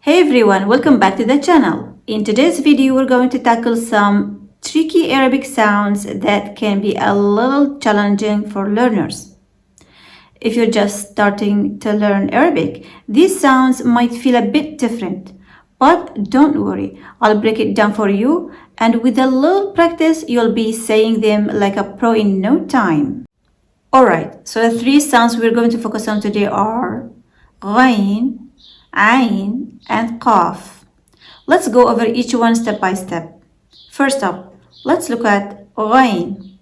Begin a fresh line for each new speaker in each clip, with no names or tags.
Hey everyone, welcome back to the channel. In today's video, we're going to tackle some tricky Arabic sounds that can be a little challenging for learners. If you're just starting to learn Arabic, these sounds might feel a bit different, but don't worry, I'll break it down for you, and with a little practice, you'll be saying them like a pro in no time. Alright, so the three sounds we're going to focus on today are GHAIN, AIN, and al-Qaf. Let's go over each one step by step. First up, let's look at GHAIN.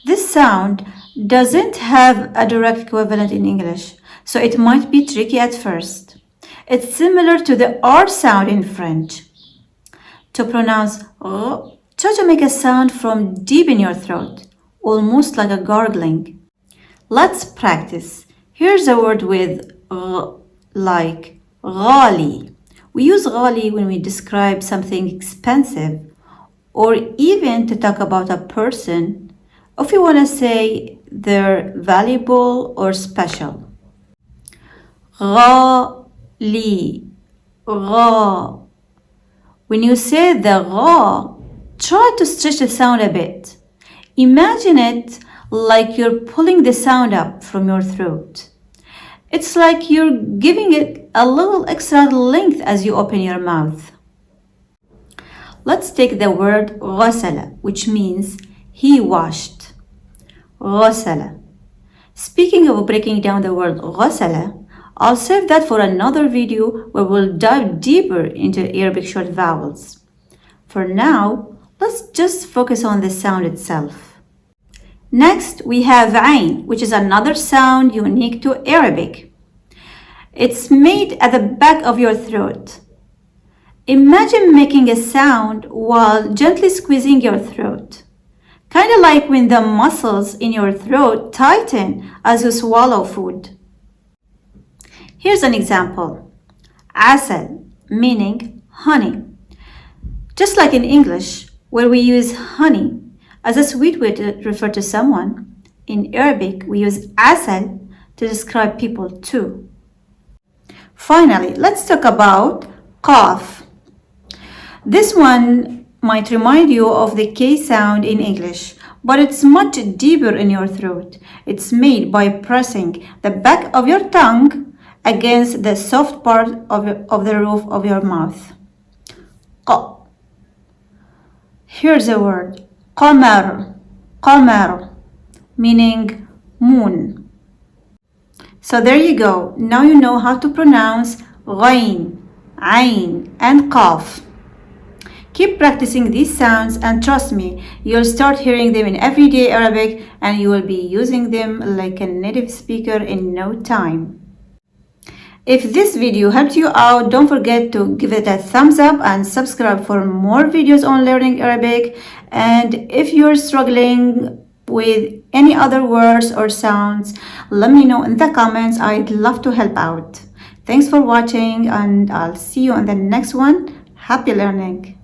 This sound doesn't have a direct equivalent in English, so it might be tricky at first. It's similar to the R sound in French. To pronounce R, try to make a sound from deep in your throat, almost like a gargling. Let's practice. Here's a word with R, like غالي. We use غالي when we describe something expensive or even to talk about a person if you want to say they're valuable or special. غالي غا. When you say the غا, try to stretch the sound a bit. Imagine it like you're pulling the sound up from your throat. It's like you're giving it a little extra length as you open your mouth. Let's take the word غسل, which means he washed. غسل. Speaking of breaking down the word غسل, I'll save that for another video where we'll dive deeper into Arabic short vowels. For now, let's just focus on the sound itself. Next, we have AIN, which is another sound unique to Arabic. It's made at the back of your throat. Imagine making a sound while gently squeezing your throat. Kind of like when the muscles in your throat tighten as you swallow food. Here's an example. عسل, meaning honey. Just like in English, where we use honey as a sweet way to refer to someone, in Arabic we use asal to describe people too. Finally, let's talk about Qaf. This one might remind you of the K sound in English, but it's much deeper in your throat. It's made by pressing the back of your tongue against the soft part of the roof of your mouth. Qa. Here's a word. قمر, قمر, meaning moon. So there you go. Now you know how to pronounce GHAIN, AIN, and Qaf. Keep practicing these sounds and trust me, you'll start hearing them in everyday Arabic and you will be using them like a native speaker in no time. If this video helped you out, don't forget to give it a thumbs up and subscribe for more videos on learning Arabic. And if you're struggling with any other words or sounds, let me know in the comments. I'd love to help out. Thanks for watching and I'll see you on the next one. Happy learning!